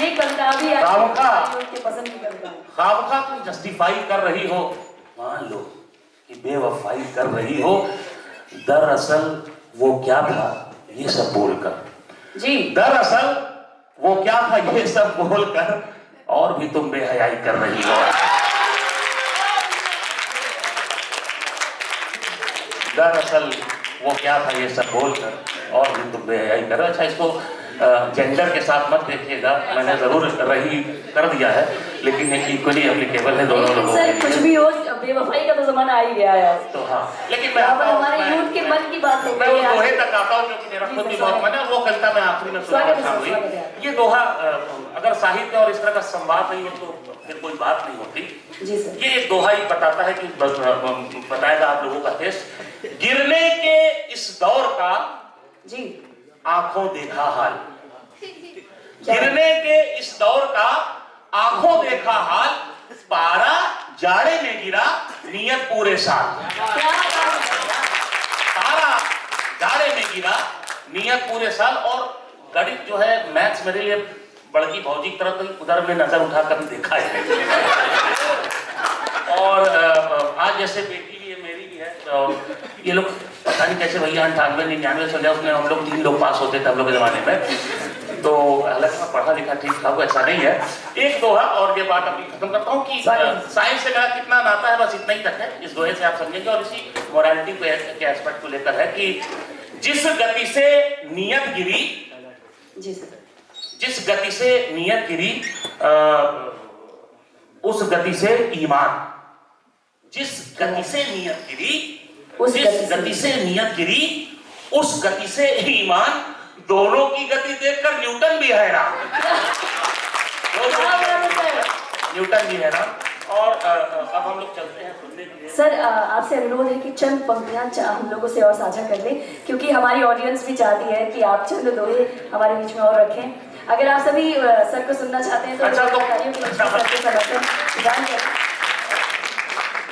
ये कविता भी आपके पसंद की कविता है। खामखा तुम जस्टिफाई कर रही हो, मान लो कि बेवफाई कर रही हो, दरअसल वो क्या था ये सब बोलकर जी, दरअसल वो क्या था ये सब बोलकर और भी तुम बेहयाई कर रही हो। दरअसल वो क्या था ये सब बोलकर और भी तुम बेहयाई कर रहे हो। अच्छा, इसको जेंडर के साथ मत देखिएगा, मैंने जरूर रही कर दिया है, लेकिन ये इक्वली एप्लीकेबल है दोनों लोगों सर के कुछ लिए। भी हो, बेवफाई का तो जमाना आ ही गया है। तो हाँ, लेकिन मैं यहाँ पर हमारे यूथ के मन की बात हो मैं गई वो है। दोहे तक आता हूँ क्योंकि मेरा जी खुद सर, भी बहुत मन है। वो कविता मैं आखिरी में सुनाना स्वागत है सर, चाहूंगी। स्वागत है। ये दोहा अगर साहित्य और इस तरह का संवाद नहीं हो तो फिर कोई बात नहीं होती। जी सर। ये एक दोहा ही बताता है कि बताएगा आप लोगों का टेस्ट। गिरने के इस दौर का जी, आंखों देखा हाल, गिरने के इस दौर का आंखों देखा हाल, पारा जाड़े में गिरा नियत पूरे साल। क्या बात है। पारा जाड़े में गिरा नियत पूरे साल। और गणित जो है, मैथ्स मेरे लिए बड़की भौजी की तरह कहीं उधर में नजर उठा कर देखा है। और आज जैसे बेटी भी है, मेरी भी है, और ये लोग पता नहीं कैसे भैया 98 99 चल जाए, उसमें हम लोग 3 लोग पास होते थे हम लोग के जमाने में। तो हालांकि मैं पढ़ा लिखा ठीक था, वो ऐसा नहीं है। एक दोहा और ये बात अभी खत्म करता हूँ कि साइंस से मेरा कितना नाता है, बस इतना ही तक है। इस दोहे से आप समझेंगे। और इसी मोरालिटी के एस्पेक्ट को लेकर है कि जिस गति से नियत गिरी, जी सर, जिस गति से नियत गिरी उस गति से ईमान, जिस गति से नियत गिरी, जिस गति से नियत गिरी उस गति से ईमान, दोनों की गति देखकर न्यूटन भी हैरान। न्यूटन भी हैरान। और अब हम लोग चलते हैं सुनने के लिए। सर आपसे अनुरोध है कि चंद पंक्तियां हम लोगों से और साझा कर दें, क्योंकि हमारी ऑडियंस भी चाहती है कि आप चंद दोहे हमारे बीच में और रखें। अगर आप सभी सर को सुनना चाहते हैं तो अच्छा, तो कार्यों के बीच में सर के समर्थन प्रदान करें।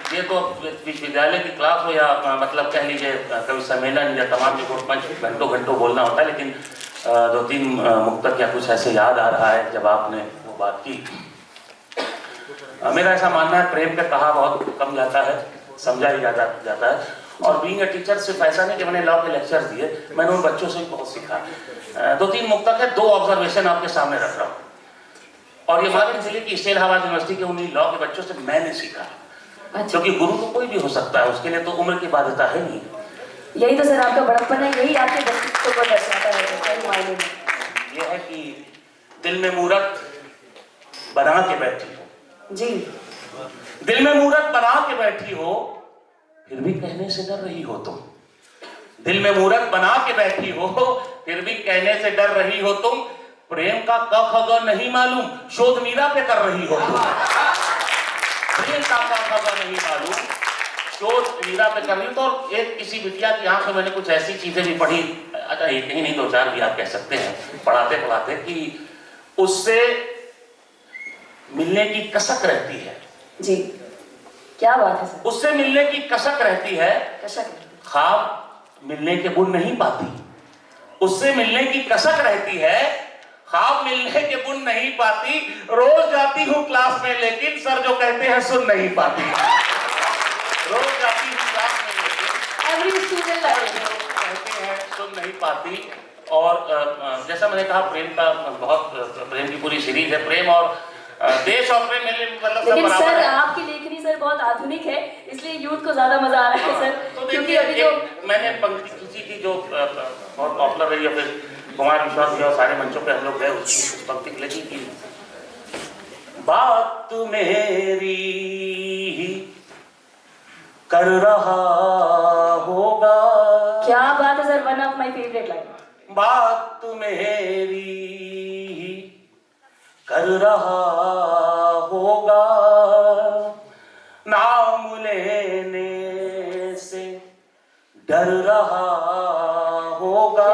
ये तो विश्वविद्यालय की क्लास हो या मतलब कह लीजिए कवि सम्मेलन या तमाम मंच घंटों घंटों बोलना होता है, लेकिन 2-3 मुक्तक या कुछ ऐसे याद आ रहा है जब आपने वो बात की। मेरा ऐसा मानना है, प्रेम पे कहा बहुत कम जाता है, समझा ही जाता है। और बीइंग अ टीचर सिर्फ ऐसा नहीं कि मैंने लॉ के लेक्चर्स दिए, मैंने उन बच्चों से भी बहुत सीखा। 2-3 मुक्तक है, 2 ऑब्जर्वेशन आपके सामने रख रहा हूँ। और ये मान के चलिए कि इस्लामाबाद यूनिवर्सिटी के उन्हीं लॉ के बच्चों से मैंने सीखा। क्योंकि गुरु तो कोई भी हो सकता है, उसके लिए तो उम्र की बाध्यता है नहीं। यही तो सर आपका बड़प्पन है, यही आपके व्यक्तित्व को दर्शाता है सही मायने में। ये है कि दिल में मूरत बना के बैठी हो जी, दिल में मूरत बना के बैठी हो, फिर भी कहने से डर रही हो तुम। दिल में मूरत बना के बैठी हो, फिर भी कहने से डर रही हो तुम। प्रेम का क ख ग नहीं मालूम, शोध मीरा पे कर रही हो तुम। प्रेम का क ख ग नहीं मालूम, शोध मीरा पे कर रही हो। तो एक किसी बिटिया की आंख में मैंने कुछ ऐसी चीजें भी पढ़ी, अच्छा एक ही नहीं 2-4 भी आप कह सकते हैं, पढ़ाते पढ़ाते, कि उससे मिलने की कसक रहती है। जी, क्या बात है सर। उससे मिलने की कसक रहती है, कसक, ख्वाब मिलने के गुण नहीं पाती। उससे मिलने की कसक रहती है, ख्वाब मिलने के गुण नहीं पाती। रोज जाती हूँ क्लास में लेकिन सर जो कहते हैं सुन नहीं पाती। रोज जाती हूँ क्लास में लेकिन एवरी स्टूडेंट कहते हैं सुन नहीं पाती। और जैसा मैंने कहा, प्रेम का बहुत, प्रेम की पूरी सीरीज है। प्रेम और देश और प्रेम मतलब सब लेकिन बराबर सर है। आपकी लेखनी सर बहुत आधुनिक है, इसलिए यूथ को ज्यादा मजा आ रहा है सर। तो क्योंकि अभी जो मैंने पंक्ति खींची थी जो बहुत पॉपुलर रही है, फिर कुमार विश्वास जी और सारे मंचों पे हम लोग गए, उस पंक्ति लिखी थी, बात मेरी कर रहा होगा। क्या बात है sir, one of my favourite line. बात मेरी कर रहा होगा, नाम लेने से डर रहा होगा।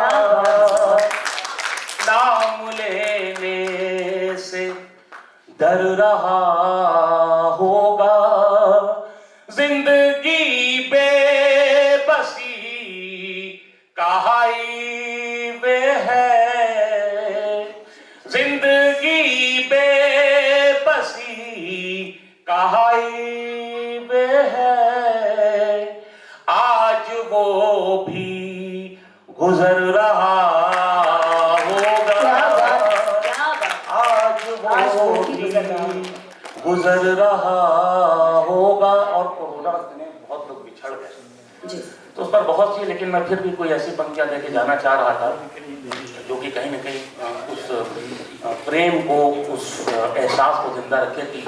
नाम लेने से डर रहा होगा। जिंदगी बेबसी का हाईवे है, जिंदगी कहाई वे है, आज वो भी गुजर रहा होगा, आज वो भी गुजर रहा होगा। और कोरोना में बहुत लोग बिछड़ गए तो उस पर बहुत सी, लेकिन मैं फिर भी कोई ऐसी पंक्तियां लेके जाना चाह रहा था जो कि कहीं न कहीं उस प्रेम को, उस एहसास को जिंदा रखे थी।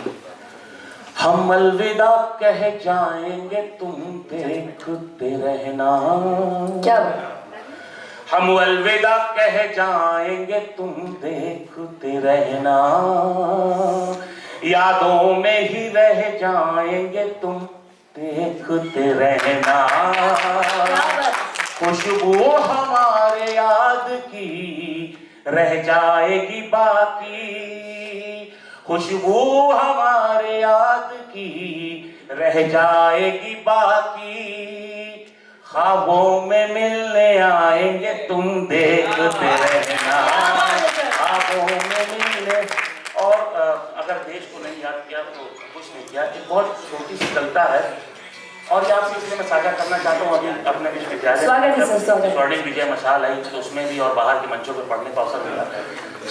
हम अलविदा कह जाएंगे तुम देखते रहना, क्या हम अलविदा कह जाएंगे तुम देखते रहना, यादों में ही रह जाएंगे तुम देखते रहना, खुशबू हमारे याद की रह जाएगी बाकी, खुशबू हमारे याद की रह जाएगी बाकी, ख्वाबों में मिलने आएंगे तुम देखते रहना, ख्वाबों में मिलने। और अगर देश को नहीं याद किया तो कुछ नहीं किया। एक बहुत छोटी सी कविता है और ये आपसे इसलिए मैं साझा करना चाहता हूँ। अभी अपने विश्वविद्यालय स्वर्णिम विजय मशाल आई तो उसमें भी और बाहर के मंचों पर पढ़ने का अवसर मिला।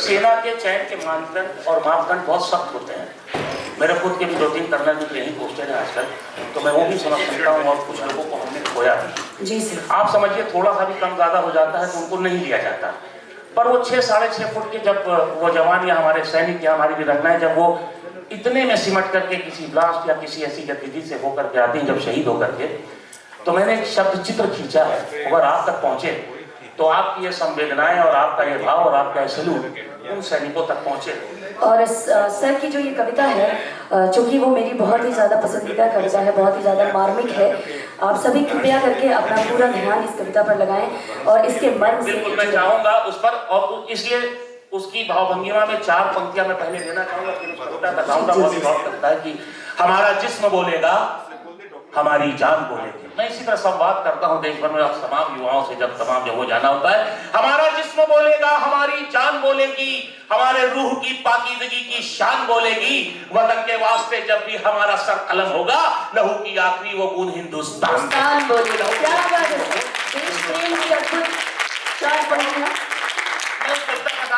सेना के चयन के मानदंड और मापदंड बहुत सख्त होते हैं। मेरे खुद के भी 2-3 कर्नल मित्र यहीं पोस्टेड हैं आजकल, तो मैं वो भी समझ सकता हूँ। और कुछ लोगों को हमने खोया जी सर। आप समझिए थोड़ा सा भी कम ज़्यादा हो जाता है तो उनको नहीं लिया जाता। पर वो 6-6.5 फुट के जब वो जवान या हमारे सैनिक या हमारी वीरांगनाएं जब वो इतने में सिमट करके किसी ब्लास्ट या किसी ऐसी गतिविधि से होकर के आती हैं, जब शहीद होकर के, तो मैंने एक शब्द चित्र खींचा है। अगर आप तक पहुंचे तो आपकी ये संवेदनाएं और आपका ये भाव और आपका ये सलूक उन सैनिकों तक पहुंचे। और सर की जो ये कविता है, चूंकि वो मेरी बहुत ही ज़्यादा पसंदीदा कविता है, बहुत ही ज़्यादा मार्मिक है, आप सभी कृपया करके अपना पूरा ध्यान इस कविता पर लगाएं और इसके मर्म से। बिल्कुल मैं चाहूंगा उस पर, और इसलिए उसकी भावभंगिमा में 4 पंक्तियां मैं पहले देना चाहूंगा, फिर उसको छोटा बताऊंगा। बहुत गौर करता है कि हमारा जिस्म बोलेगा, हमारी जान बोलेगी। मैं इसी तरह संवाद करता हूँ देश भर में तमाम युवाओं से, जब तमाम जब वो जाना होता है। हमारा जिस्म बोलेगा, हमारी जान बोलेगी, हमारे रूह की पाकीज़गी की शान बोलेगी। वतन के वास्ते जब भी हमारा सर कलम होगा, लहू की आखिरी वो बूंद हिंदुस्तान बोलेगा। क्या बात है सर, देश प्रेम की अद्भुत 4 पंक्तियां।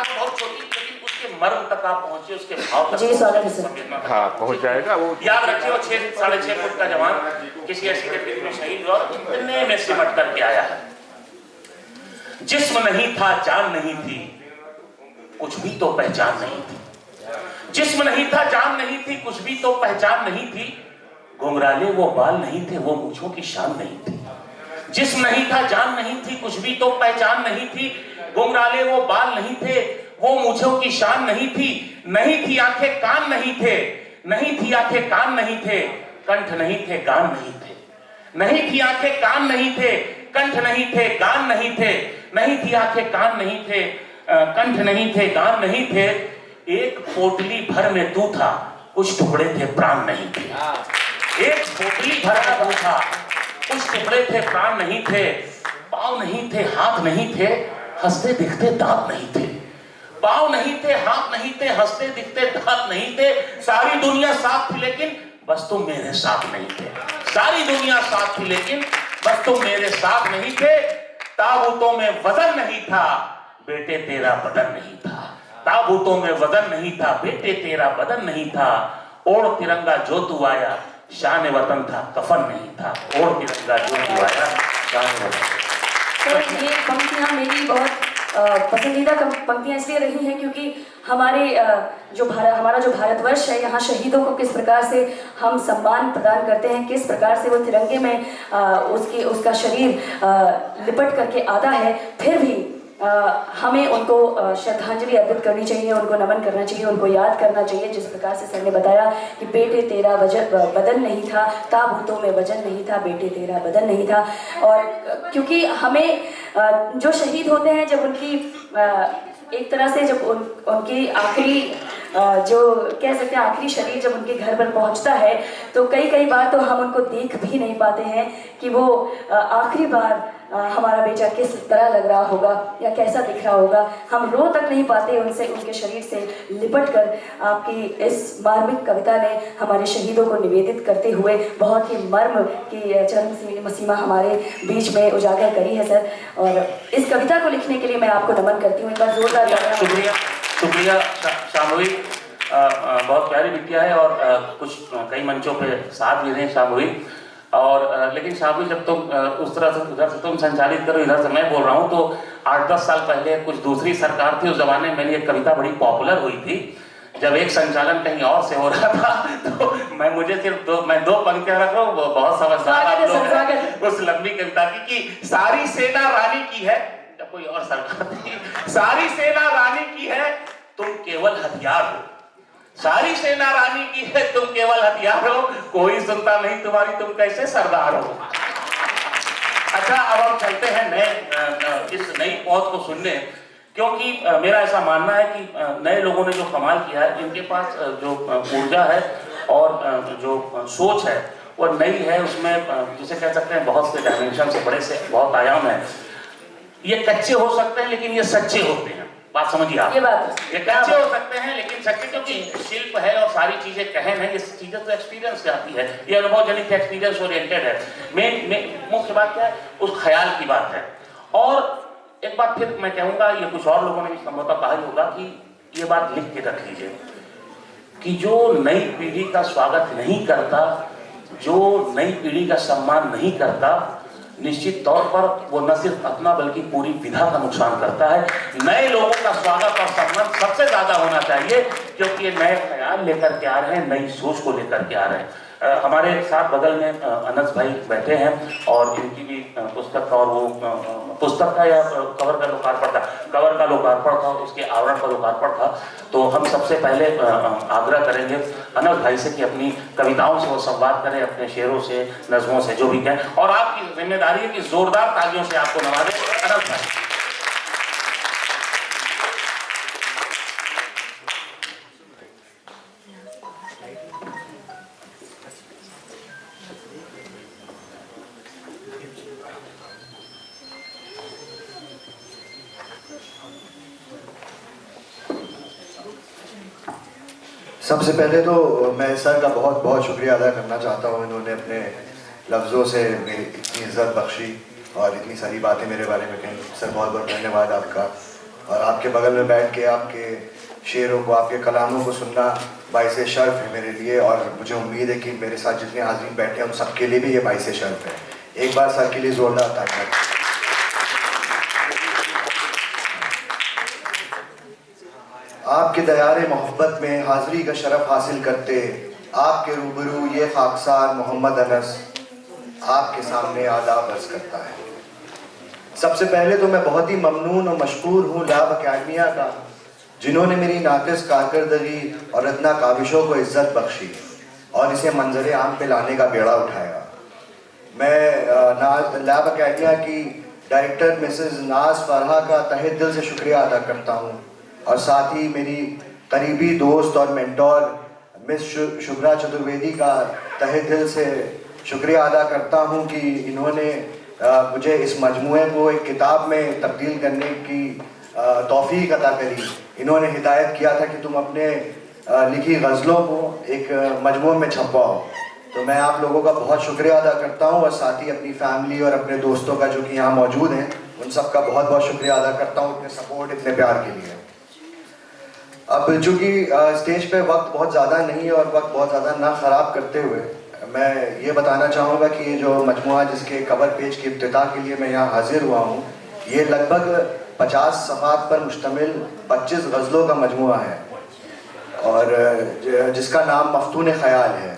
बहुत छोटी, लेकिन उसके मर्म तक आप पहुंचे, उसके भाव तक। जी स्वागत है सर। हाँ पहुंच जाएगा वो। याद रखिए वो 6-6.5 फुट का जवान किसी ऐसी गतिविधि में शहीद हुआ और इतने में सिमट करके आया है। जिस्म नहीं था, जान नहीं थी, कुछ भी तो पहचान नहीं थी। जिस्म नहीं था, जान नहीं थी, कुछ भी तो पहचान नहीं थी। घुंघराले वो बाल नहीं थे, वो मूंछों की शान नहीं थी। जिस्म नहीं था, जान नहीं थी, कुछ भी तो पहचान नहीं थी। घुंघराले वो बाल नहीं थे, वो मूंछों की शान नहीं थी। नहीं थी आंखें, कान नहीं थे, नहीं थी आंखें, कान नहीं थे, कंठ नहीं थे, गान नहीं थे। नहीं थी आंखें, कान नहीं थे, कंठ नहीं थे, गान नहीं थे। नहीं थी आंखें, कान नहीं थे, कंठ नहीं थे, गान नहीं थे। एक पोटली भर में तू था, कुछ टुकड़े थे, प्राण नहीं थे। एक पोटली भर में तू था, कुछ टुकड़े थे, प्राण नहीं थे। पाँव नहीं थे, हाथ नहीं थे, हंसते दिखते दांत नहीं थे। पाँव नहीं थे, हाथ नहीं थे, हंसते दिखते दांत नहीं थे। सारी दुनिया साथ थी लेकिन बस तुम मेरे साथ नहीं थे। सारी दुनिया साथ थी लेकिन बस तुम मेरे साथ नहीं थे। ताबूतों में वजन नहीं था, बेटे तेरा बदन नहीं था। ताबूतों में वजन नहीं था, बेटे तेरा बदन नहीं था। ओढ़ तिरंगा जो तू आया, शान वतन था, कफन नहीं था। ओढ़ तिरंगा जो तू आया, शान वतन। तो ये पंक्तियाँ मेरी बहुत पसंदीदा पंक्तियाँ इसलिए रही हैं क्योंकि हमारे हमारा जो भारतवर्ष है, यहाँ शहीदों को किस प्रकार से हम सम्मान प्रदान करते हैं, किस प्रकार से वो तिरंगे में उसका शरीर लिपट करके आता है, फिर भी हमें उनको श्रद्धांजलि अर्पित करनी चाहिए, उनको नमन करना चाहिए, उनको याद करना चाहिए। जिस प्रकार से सर ने बताया कि बेटे तेरा बदन नहीं था, ताबूतों में वजन नहीं था, बेटे तेरा बदन नहीं था। और क्योंकि हमें जो शहीद होते हैं, जब उनकी एक तरह से जब उनकी आखिरी जो कह सकते हैं आखिरी शरीर जब उनके घर पर पहुंचता है, तो कई बार तो हम उनको देख भी नहीं पाते हैं कि वो आखिरी बार हमारा बेटा किस तरह लग रहा होगा या कैसा दिख रहा होगा। हम रो तक नहीं पाते उनसे, उनके शरीर से लिपट कर आपकी इस मार्मिक कविता ने हमारे शहीदों को निवेदित करते हुए बहुत ही मर्म की चरम सीमा हमारे बीच में उजागर करी है सर। और इस कविता को लिखने के लिए मैं आपको नमन करती हूँ। एक बार जोरदार शुक्रिया। शुक्रिया सामूहिक बहुत प्यारी विद्या है और कुछ कई मंचों पे साथ भी रहे सामूहिक। और लेकिन सामूहिक जब तुम उस तरह से उधर से तुम संचालित करो, इधर से मैं बोल रहा हूँ, तो 8-10 साल पहले कुछ दूसरी सरकार थी, उस जमाने में मेरी एक कविता बड़ी पॉपुलर हुई थी। जब एक संचालन कहीं और से हो रहा था तो मैं सिर्फ दो पंक्तियां रख रहा हूँ, बहुत समझदार आप लोग हैं उस लंबी कविता की कि सारी सेना रानी की है, जब कोई और सरकार थी, सारी सेना रानी की है तुम केवल हथियार हो, सारी सेना रानी की है तुम केवल हथियार हो, कोई सुनता नहीं तुम्हारी, तुम कैसे सरदार हो। अच्छा, अब हम चलते हैं नए इस नई पौध को सुनने, क्योंकि मेरा ऐसा मानना है कि नए लोगों ने जो कमाल किया है, इनके पास जो ऊर्जा है और जो सोच है वो नई है, उसमें जिसे कह सकते हैं बहुत से डायमेंशन से, बड़े से बहुत आयाम है। ये कच्चे हो सकते हैं लेकिन ये सच्चे होते हैं, बात समझिए आप। ये कच्चे हो सकते हैं लेकिन सच्चे, क्योंकि शिल्प है और सारी चीजें कहन है, ये चीजें तो एक्सपीरियंस से आती है, ये अनुभव जनित एक्सपीरियंस ओरिएंटेड है। मेन मुख्य बात क्या है, उस ख्याल की बात है। और एक बात फिर मैं कहूंगा, ये कुछ और लोगों ने भी संभवतः कहा ही होगा कि ये बात लिख के रख लीजिए कि जो नई पीढ़ी का स्वागत नहीं करता, जो नई पीढ़ी का सम्मान नहीं करता, निश्चित तौर पर वो न सिर्फ अपना बल्कि पूरी विधा का नुकसान करता है। नए लोगों का स्वागत और सम्मान सबसे ज्यादा होना चाहिए, क्योंकि ये नए ख्याल लेकर के आ रहे हैं, नई सोच को लेकर के आ रहे हैं। हमारे साथ बगल में अनस भाई बैठे हैं और इनकी भी पुस्तक और वो पुस्तक का या कवर का लोकार्पण था, कवर का लोकार्पण था, उसके आवरण का लोकार्पण था। तो हम सबसे पहले आग्रह करेंगे अनस भाई से कि अपनी कविताओं से वो संवाद करें, अपने शेरों से, नज़मों से, जो भी कहें, और आपकी जिम्मेदारी है कि जोरदार तालियों से आपको नवाजें। अनस भाई। सबसे पहले तो मैं सर का बहुत बहुत शुक्रिया अदा करना चाहता हूँ। इन्होंने अपने लफ्ज़ों से मेरी इतनी इज़्ज़त बख्शी और इतनी सारी बातें मेरे बारे में कही। सर बहुत बहुत धन्यवाद आपका। और आपके बगल में बैठ के आपके शेरों को, आपके कलामों को सुनना बाइसे शर्फ है मेरे लिए, और मुझे उम्मीद है कि मेरे साथ जितने हाज़रीन बैठे हैं उन सबके लिए भी ये बाइसे शर्फ है। एक बार सर के लिए ज़ोरदार तालियां। आपके दयारे मोहब्बत में हाज़री का शरफ़ हासिल करते आपके रूबरू ये खाकसार मोहम्मद अनस आपके सामने आदाब अर्ज़ करता है। सबसे पहले तो मैं बहुत ही ममनून और मशकूर हूँ लैब अकादमिया का, जिन्होंने मेरी नाक़िस कारकर्दगी और अदना काविशों को इज़्ज़त बख्शी और इसे मंजर आम पे लाने का बेड़ा उठाया। मैं लैब अकादमिया की डायरेक्टर मिसेज़ नाज फरहा का तहे दिल से शुक्रिया अदा करता हूँ, और साथ ही मेरी करीबी दोस्त और मेंटोर मिस शुभ्रा चतुर्वेदी का तहे दिल से शुक्रिया अदा करता हूँ कि इन्होंने मुझे इस मजमूए को एक किताब में तब्दील करने की तौफीक अता करी। इन्होंने हिदायत किया था कि तुम अपने लिखी गज़लों को एक मजमूए में छपवाओ। तो मैं आप लोगों का बहुत शुक्रिया अदा करता हूँ, और साथ ही अपनी फैमिली और अपने दोस्तों का जो कि यहाँ मौजूद हैं उन सब का बहुत बहुत शुक्रिया अदा करता हूँ इतने सपोर्ट, इतने प्यार के लिए। अब चूँकि स्टेज पे वक्त बहुत ज़्यादा नहीं है और वक्त बहुत ज़्यादा ना ख़राब करते हुए मैं ये बताना चाहूँगा कि ये जो मजमुआ जिसके कवर पेज की इब्तिदा के लिए मैं यहाँ हाजिर हुआ हूँ, ये लगभग 50 सफ़हात पर मुश्तमिल 25 गज़लों का मजमुआ है, और जिसका नाम मफ्तून ख़याल है,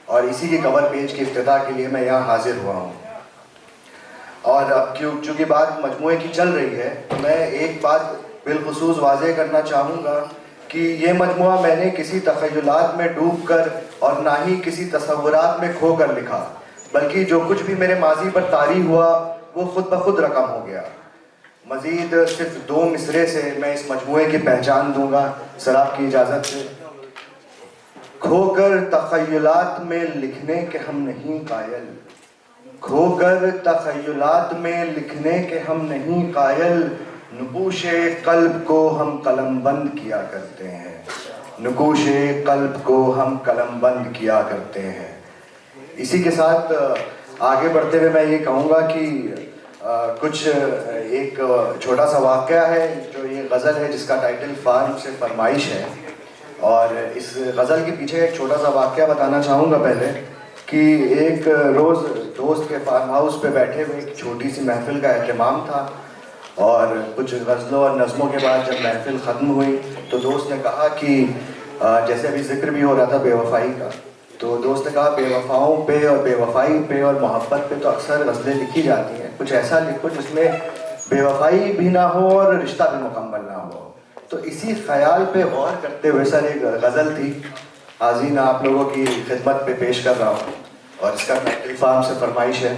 और इसी के कवर पेज की इब्तिदा के लिए मैं यहाँ हाजिर हुआ हूँ। और अब चूँकि बात मजमुए की चल रही है तो मैं एक बात बिलखुसूस वाज़ेह करना चाहूँगा कि ये मजमुआ मैंने किसी तख़य्युलात में डूब कर और ना ही किसी तसव्वुरात में खो कर लिखा, बल्कि जो कुछ भी मेरे माजी पर तारी हुआ वो ख़ुद ब खुद रकम हो गया। मज़ीद सिर्फ 2 मिसरे से मैं इस मजमुए की पहचान दूँगा, सर आपकी इजाज़त से। खोकर तख़य्युलात में लिखने के हम नहीं कायल, खोकर तखय्युलात में लिखने के हम नहीं कायल, नुकूशे कल्ब को हम कलमबंद किया करते हैं, नुकूशे कल्ब को हम कलमबंद किया करते हैं। इसी के साथ आगे बढ़ते हुए मैं ये कहूँगा कि कुछ एक छोटा सा वाक़या है, जो ये गज़ल है जिसका टाइटल फार्म से फरमाइश है, और इस गज़ल के पीछे एक छोटा सा वाक़या बताना चाहूँगा पहले कि एक रोज़ दोस्त के फार्म हाउस पे बैठे हुए एक छोटी सी महफ़िल का एहतमाम था, और कुछ गज़लों और नज़मों के बाद जब महफ़िल ख़त्म हुई तो दोस्त ने कहा कि जैसे अभी ज़िक्र भी हो रहा था बेवफ़ाई का, तो दोस्त ने कहा बेवफ़ाओं पे और बेवफ़ाई पे और मोहब्बत पे तो अक्सर गज़लें लिखी जाती हैं, कुछ ऐसा लिखो जिसमें बेवफ़ाई भी ना हो और रिश्ता भी मुकम्मल ना हो। तो इसी ख्याल पे गौर करते हुए सर एक गज़ल थी, हाज़रीन आप लोगों की खिदमत पे पेश कर रहा हूँ, और इसका टाइटल फार्म से फरमाइश है।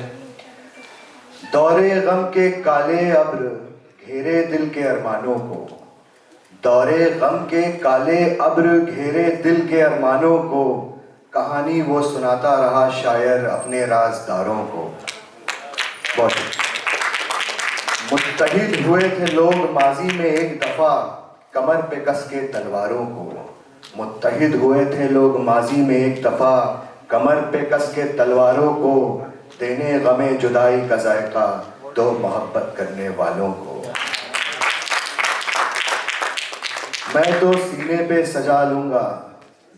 दौरे गम के काले अब्र घेरे दिल के अरमानों को, दौरे गम के काले अब्र घेरे दिल के अरमानों को, कहानी वो सुनाता रहा शायर अपने राजदारों को। बहुत मुत्तहिद हुए थे लोग माजी में एक दफ़ा, कमर पे कस के तलवारों को, मुत्तहिद हुए थे लोग माजी में एक दफ़ा, कमर पे कस के तलवारों को, देने गमे जुदाई का जायका दो मोहब्बत करने वालों को। मैं तो सीने पे सजा लूँगा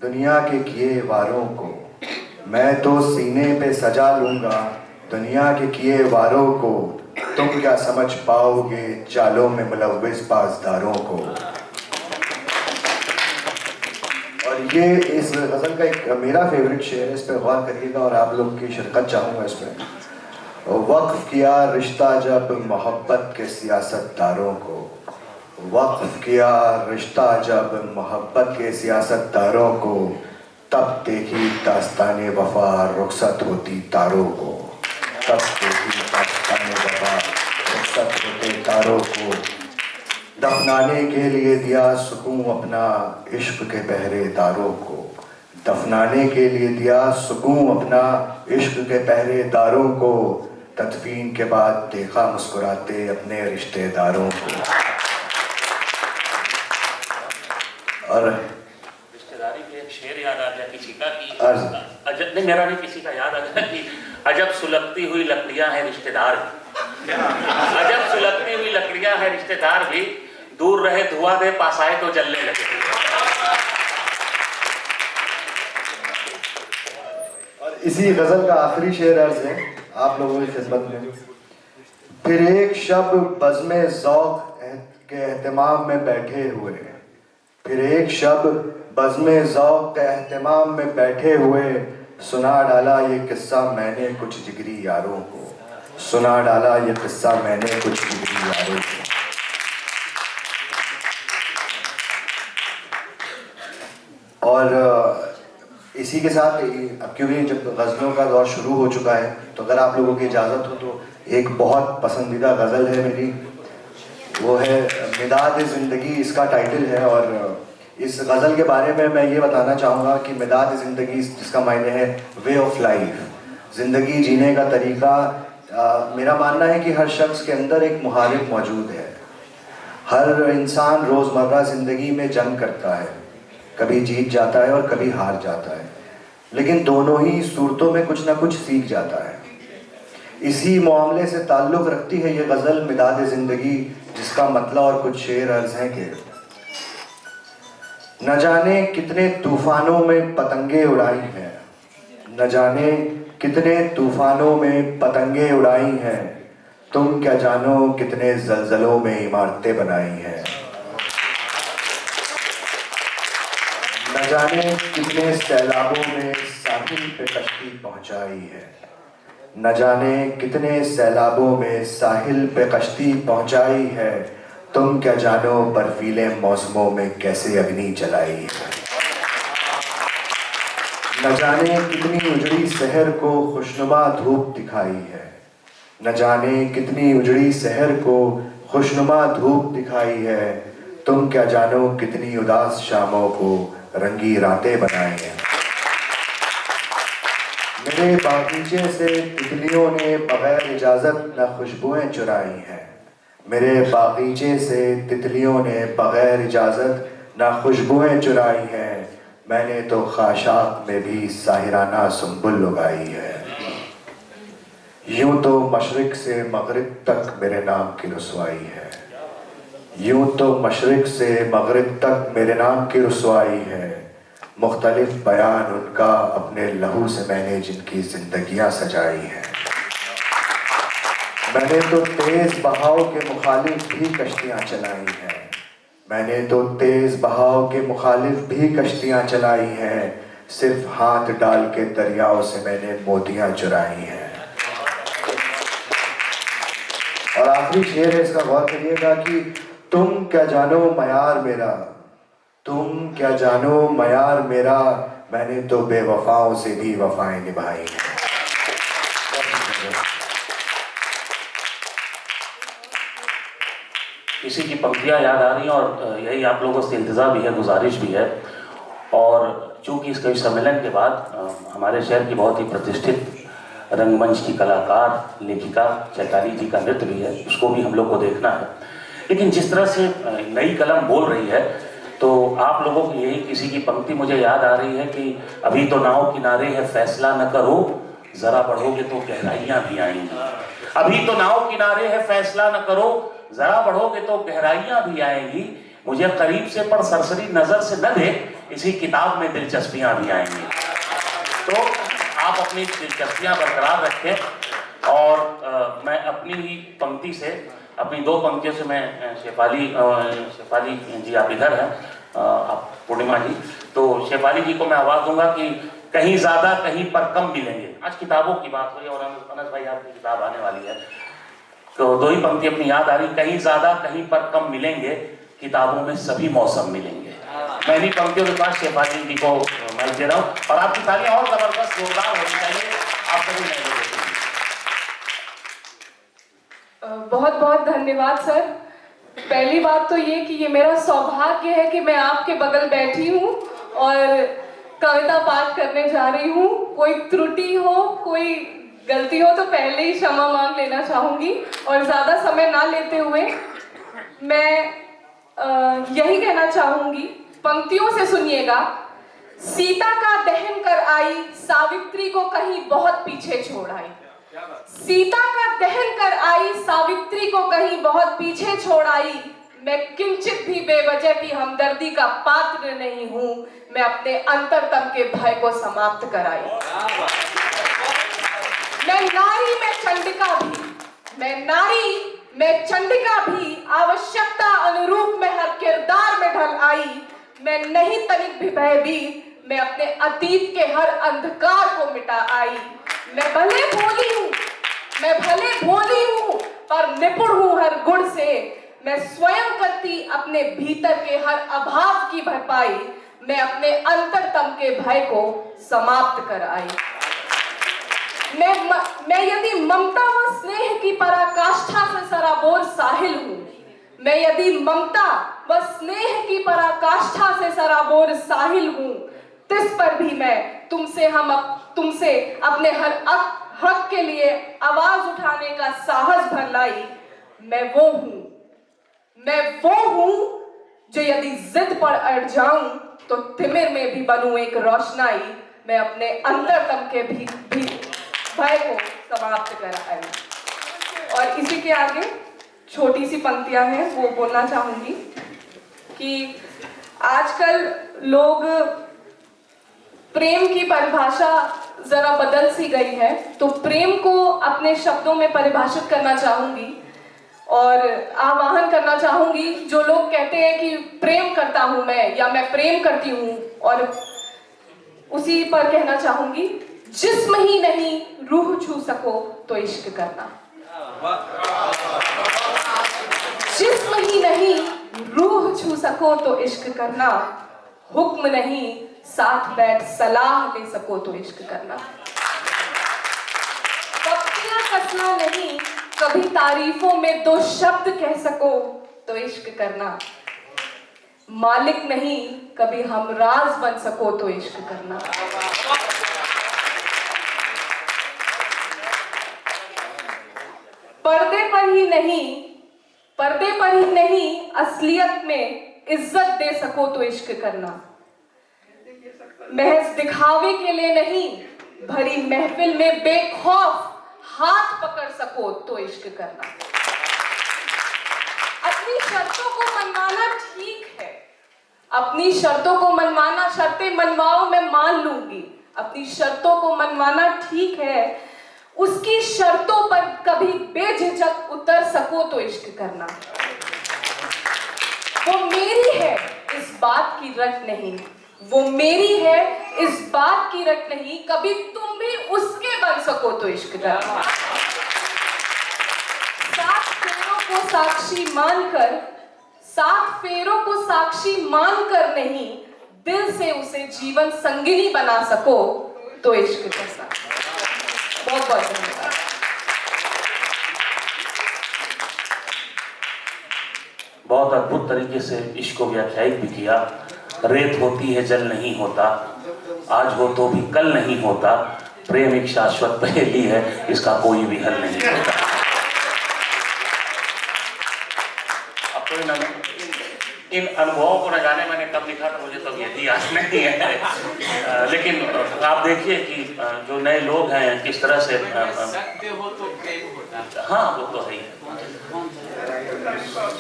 दुनिया के किए वारों को, मैं तो सीने पे सजा लूँगा दुनिया के किए वारों को, तुम क्या समझ पाओगे चालों में मुलव्विस पासदारों को। और ये इस गज़ल का एक मेरा फेवरेट शेर है, इस पर गौर करिएगा और आप लोग की शिरकत चाहूँगा इसमें। वक्फ किया रिश्ता जब मोहब्बत के सियासतदारों को, वक्फ किया रिश्ता जब मोहब्बत के सियासतदारों को, तब देखी दास्ताने वफा रुखसत होती तारों को, तब देखी दास्ताने वफा रुखसत होते तारों को। दफनाने के लिए दिया सुकून अपना इश्क के पहरेदारों को, दफनाने के लिए दिया सुकून अपना इश्क के पहरेदारों को, तदफीन के बाद देखा मुस्कुराते अपने रिश्तेदारों को। और रिश्तेदारी में एक शेर याद आ गया किसी का कि अजब नहीं, मेरा नहीं, किसी का याद आ गया कि अजब सुलगती हुई लकड़ियां हैं रिश्तेदार भी, अजब सुलगती हुई लकड़ियां हैं रिश्तेदार भी, दूर रहे धुआं दे पास आए तो जलने लगे। और इसी गज़ल का आखिरी शेर अर्ज है आप लोगों की खिदमत में। फिर एक शब बज़्मे ज़ौक़ के एहतमाम में बैठे हुए, फिर एक शब बज़्मे ज़ौक़ के एहतमाम में बैठे हुए, सुना डाला ये किस्सा मैंने कुछ जिगरी यारों को, सुना डाला ये किस्सा मैंने कुछ जिगरी यारों को। और इसी के साथ अब क्योंकि जब गज़लों का दौर शुरू हो चुका है, तो अगर आप लोगों की इजाज़त हो तो एक बहुत पसंदीदा गज़ल है मेरी, वो है मिदाद ज़िंदगी, इसका टाइटल है। और इस गज़ल के बारे में मैं ये बताना चाहूँगा कि मिदाद ज़िंदगी जिसका मायने है वे ऑफ लाइफ, ज़िंदगी जीने का तरीक़ा। मेरा मानना है कि हर शख्स के अंदर एक मुहारिब मौजूद है। हर इंसान रोज़मर्रा ज़िंदगी में जंग करता है, कभी जीत जाता है और कभी हार जाता है, लेकिन दोनों ही सूरतों में कुछ ना कुछ सीख जाता है। इसी मामले से ताल्लुक़ रखती है ये गज़ल मिदाद ज़िंदगी, जिसका मतलब और कुछ शेर अर्ज़ हैं कि न जाने कितने तूफ़ानों में पतंगे उड़ाई हैं, न जाने कितने तूफ़ानों में पतंगे उड़ाई हैं, तुम क्या जानो कितने ज़लज़लों में इमारतें बनाई हैं। न जाने कितने सैलाबों में साहिल पे कश्ती पहुंचाई है, न जाने कितने सैलाबों में साहिल पे कश्ती पहुंचाई है, तुम क्या जानो बर्फीले मौसमों में कैसे अग्नि जलाई है। न जाने कितनी उजड़ी शहर को खुशनुमा धूप दिखाई है, न जाने कितनी उजड़ी शहर को खुशनुमा धूप दिखाई है, तुम क्या जानो कितनी उदास शामों को रंगी रातें बनाई हैं। मेरे बागीचे से तितलियों ने बगैर इजाज़त न खुशबुएं चुराई हैं। मेरे बागीचे से तितलियों ने बगैर इजाज़त न खुशबुएं चुराई हैं। मैंने तो खाशाक में भी साहिराना सुंबुल उगाई है। यूं तो मशरिक से मगरिब तक मेरे नाम की रुसवाई है। यूं तो मशरिक से मगरिब तक मेरे नाम की रुसवाई है। मुख्तलिफ बयान उनका अपने लहू से मैंने जिनकी जिंदगियां सजाई हैं। मैंने तो तेज बहाव के मुखालिफ भी कश्तियां चलाई हैं। मैंने तो तेज बहाव के मुखालिफ भी कश्तियां चलाई हैं। सिर्फ हाथ डाल के दरियाओं से मैंने मोतियां चुराई हैं। और आखिरी शेर है, इसका गौर करिएगा कि तुम क्या जानो मयार मेरा, तुम क्या जानो मयार मेरा, मैंने तो बेवफाओं से भी वफाएं निभाई हैं। किसी की पंक्तियाँ याद आ रही हैं और यही आप लोगों से इंतज़ार भी है, गुजारिश भी है। और चूँकि इस कवि सम्मेलन के बाद हमारे शहर की बहुत ही प्रतिष्ठित रंगमंच की कलाकार लेखिका चैताली जी का नृत्य भी है, उसको भी हम लोग को देखना है। लेकिन जिस तरह से नई कलम बोल रही है, तो आप लोगों की यही किसी की पंक्ति मुझे याद आ रही है कि अभी तो नाव किनारे है फैसला न करो, ज़रा बढ़ोगे तो गहराइयाँ भी आएंगी। अभी तो नाव किनारे है फैसला न करो, ज़रा बढ़ोगे तो गहराइयाँ भी आएंगी। मुझे करीब से पर सरसरी नज़र से न देख, इसी किताब में दिलचस्पियाँ भी आएंगी। तो आप अपनी दिलचस्पियाँ बरकरार रखें। और मैं अपनी ही पंक्ति से, अपनी दो पंक्तियों से मैं शेफाली जी आप इधर हैं, आप पूर्णिमा जी, तो शेफाली जी को मैं आवाज़ दूंगा कि कहीं ज़्यादा कहीं पर कम मिलेंगे। आज किताबों की बात हो रही है और अनस भाई आपकी किताब आने वाली है, तो दो ही पंक्ति अपनी याद आ रही, कहीं ज़्यादा कहीं पर कम मिलेंगे, किताबों में सभी मौसम मिलेंगे। मैं इन्हीं पंक्तियों के पास शेफाली जी को माइक दे रहा हूँ और आपकी तालियां और जबरदस्त जोरदार होनी चाहिए। आप सभी नए लोगों के लिए बहुत बहुत धन्यवाद सर। पहली बात तो ये कि ये मेरा सौभाग्य है कि मैं आपके बगल बैठी हूँ और कविता पाठ करने जा रही हूँ। कोई त्रुटि हो, कोई गलती हो तो पहले ही क्षमा मांग लेना चाहूँगी। और ज़्यादा समय ना लेते हुए मैं यही कहना चाहूँगी, पंक्तियों से सुनिएगा। सीता का दहन कर आई, सावित्री को कहीं बहुत पीछे छोड़ आई। सीता का दहन कर आई, सावित्री को कहीं बहुत पीछे छोड़ आई। मैं किंचित भी बेवजह की हमदर्दी का पात्र नहीं हूं। मैं अपने अंतरतम के भय को समाप्त कराई। मैं नारी में चंडिका भी, मैं नारी में चंडिका भी, आवश्यकता अनुरूप मैं हर किरदार में ढल आई। मैं नहीं तनिक भी भयभीत, मैं अपने अतीत के हर अंधकार को मिटा आई। मैं भले भोली हूँ पर निपुण हूँ हर गुण से। मैं स्वयं करती अपने भीतर के हर अभाव की भरपाई। मैं अपने अंतरतम के भय को समाप्त कर आई। मैं यदि ममता व स्नेह की पराकाष्ठा से सराबोर साहिल हूँ, मैं यदि ममता व स्नेह की पराकाष्ठा से सराबोर साहिल हूँ, तिस पर भी मैं तुमसे अपने हर हक के लिए आवाज उठाने का साहस भर लाई। मैं वो हूँ जो यदि जिद पर अड़ जाऊं तो तिमिर में भी बनूं एक रोशनाई। मैं अपने अंतरतम के भी भय को समाप्त कर आई। और इसी के आगे छोटी सी पंक्तियां हैं, वो बोलना चाहूंगी कि आजकल लोग प्रेम की परिभाषा जरा बदल सी गई है, तो प्रेम को अपने शब्दों में परिभाषित करना चाहूंगी और आह्वान करना चाहूंगी। जो लोग कहते हैं कि प्रेम करता हूं मैं या मैं प्रेम करती हूं, और उसी पर कहना चाहूंगी, जिस्म ही नहीं रूह छू सको तो इश्क करना। जिस्म ही नहीं रूह छू सको तो इश्क करना। हुक्म नहीं साथ बैठ सलाह ले सको तो इश्क करना। पत्तियां कसना नहीं कभी तारीफों में दो शब्द कह सको तो इश्क करना। मालिक नहीं कभी हमराज बन सको तो इश्क करना। पर ही नहीं असलियत में इज्जत दे सको तो इश्क करना। महज दिखावे के लिए नहीं, भरी महफिल में बेखौफ हाथ पकड़ सको तो इश्क करना। अपनी शर्तों को मनवाना ठीक है, अपनी शर्तों को मनवाना, शर्तें मनवाओ मैं मान लूंगी। अपनी शर्तों को मनवाना ठीक है, उसकी शर्तों पर कभी बेझिझक उतर सको तो इश्क करना। वो मेरी है इस बात की रट नहीं, वो मेरी है इस बात की रट नहीं, कभी तुम भी उसके बन सको तो इश्क करना। सात फेरों को साक्षी मानकर, सात फेरों को साक्षी मानकर नहीं, दिल से उसे जीवन संगिनी बना सको तो इश्क करना। बहुत बहुत धन्यवाद। बहुत अद्भुत तरीके से इश्क को व्याख्यायित भी किया। रेत होती है जल नहीं होता, आज हो तो भी कल नहीं होता, प्रेम एक शाश्वत पहेली है, इसका कोई भी हल नहीं होता। अब तो इन अनुभवों को न जाने मैंने कब लिखा था, मुझे तो यही याद नहीं है। लेकिन आप देखिए कि जो नए लोग हैं किस तरह से सत्य हो तो प्रेम होता। हाँ वो तो है ही,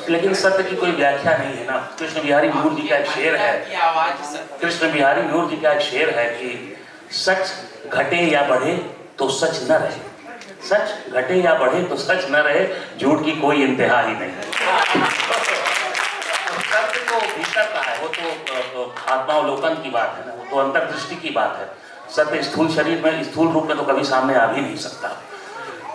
लेकिन सत्य की कोई व्याख्या नहीं है ना। कृष्ण बिहारी नूर जी का एक शेर है, कृष्ण बिहारी नूर जी का एक शेर है कि सच घटे या बढ़े तो सच न रहे, सच घटे या बढ़े तो सच न रहे, झूठ की कोई इंतहा ही नहीं। सत्य तो भीतर का है, वो तो आत्मावलोकन की बात है ना, वो तो अंतर्दृष्टि की बात है। सत्य स्थूल शरीर में, स्थूल रूप में तो कभी सामने आ भी नहीं सकता।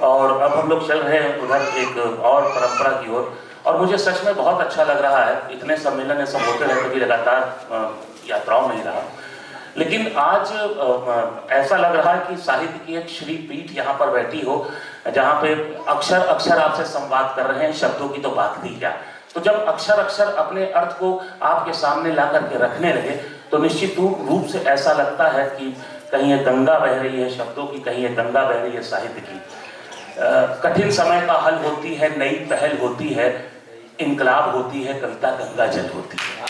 और अब हम लोग चल रहे हैं उधर एक और परंपरा की ओर, और मुझे सच में बहुत अच्छा लग रहा है। इतने सम्मेलन सब होते रहे, कभी लगातार यात्राओं में ही रहा, लेकिन आज ऐसा लग रहा है कि साहित्य की एक श्री पीठ यहाँ पर बैठी हो, जहाँ पे अक्षर अक्षर आपसे संवाद कर रहे हैं, शब्दों की तो बात थी क्या। तो जब अक्षर अक्षर अपने अर्थ को आपके सामने ला करके रखने लगे, तो निश्चित रूप से ऐसा लगता है कि कहीं ये गंगा बह रही है शब्दों की, कहीं ये गंगा बह रही है साहित्य की। कठिन समय का हल होती है नई पहल होती है, इनकलाब होती है कविता गंगा जल होती है।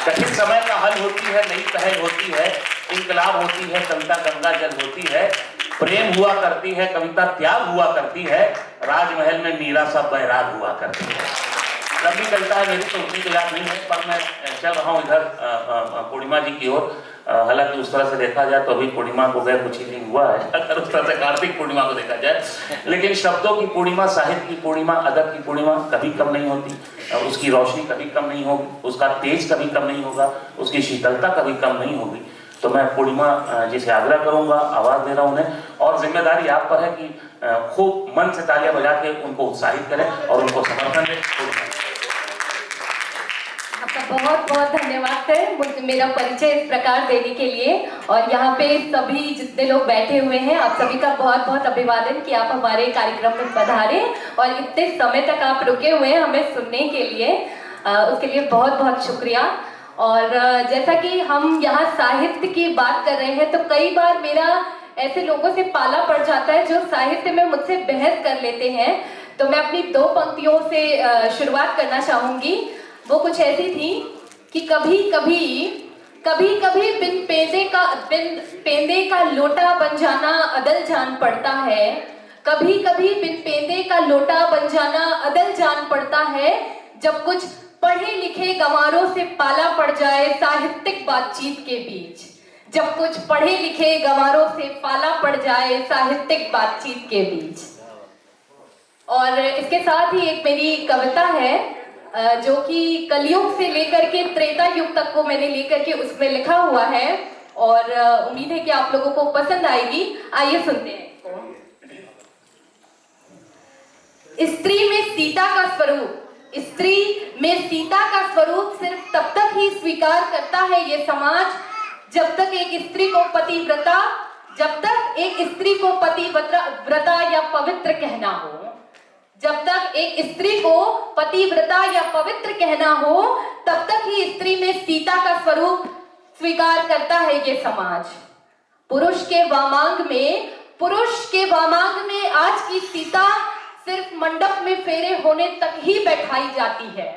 कठिन समय का हल होती है नई पहल होती है, इनकलाब होती है कविता गंगा जल होती है, प्रेम हुआ करती है कविता त्याग हुआ करती है, राजमहल में मीरा सा बैराग हुआ करती है। लंबी कविता है मेरी, तो उतनी तो याद नहीं है, पर मैं चल रहा हूँ इधर पूर्णिमा जी की ओर। हालांकि उस तरह से देखा जाए तो अभी पूर्णिमा को गए कुछ ही दिन हुआ है, अगर उस तरह से कार्तिक पूर्णिमा को देखा जाए, लेकिन शब्दों की पूर्णिमा, साहित्य की पूर्णिमा, अदब की पूर्णिमा कभी कम नहीं होती, उसकी रोशनी कभी कम नहीं होगी, उसका तेज कभी कम नहीं होगा, उसकी शीतलता कभी कम नहीं होगी। तो मैं पूर्णिमा जी से आग्रह करूंगा, आवाज दे रहा हूं उन्हें, और जिम्मेदारी आप पर है कि खूब मन से तालियां बजा के उनको उत्साहित करें और उनको समर्थन दें। आपका बहुत बहुत धन्यवाद सर, मेरा परिचय इस प्रकार देने के लिए। और यहाँ पे सभी जितने लोग बैठे हुए हैं, आप सभी का बहुत बहुत अभिवादन कि आप हमारे कार्यक्रम में पधारे और इतने समय तक आप रुके हुए हैं हमें सुनने के लिए, उसके लिए बहुत बहुत शुक्रिया। और जैसा कि हम यहाँ साहित्य की बात कर रहे हैं, तो कई बार मेरा ऐसे लोगों से पाला पड़ जाता है जो साहित्य में मुझसे बहस कर लेते हैं। तो मैं अपनी दो पंक्तियों से शुरुआत करना चाहूंगी। वो कुछ ऐसी थी कि कभी कभी बिन पेंदे का लोटा बन जाना अदल जान पड़ता है, कभी कभी बिन पेंदे का लोटा बन जाना अदल जान पड़ता है, जब कुछ पढ़े लिखे गंवारों से पाला पड़ जाए साहित्यिक बातचीत के बीच, जब कुछ पढ़े लिखे गंवारों से पाला पड़ जाए साहित्यिक बातचीत के बीच। और इसके साथ ही एक मेरी कविता है जो कि कलयुग से लेकर के त्रेता युग तक को मैंने लेकर के उसमें लिखा हुआ है, और उम्मीद है कि आप लोगों को पसंद आएगी। आइए सुनते हैं। स्त्री में सीता का स्वरूप, स्त्री में सीता का स्वरूप सिर्फ तब तक ही स्वीकार करता है ये समाज, जब तक एक स्त्री को पतिव्रता, जब तक एक स्त्री को पतिव्रता या पवित्र कहना हो, जब तक एक स्त्री को पतिव्रता या पवित्र कहना हो, तब तक ही स्त्री में सीता का स्वरूप स्वीकार करता है ये समाज। पुरुष के वामांग में आज की सीता सिर्फ मंडप में फेरे होने तक ही बैठाई जाती है।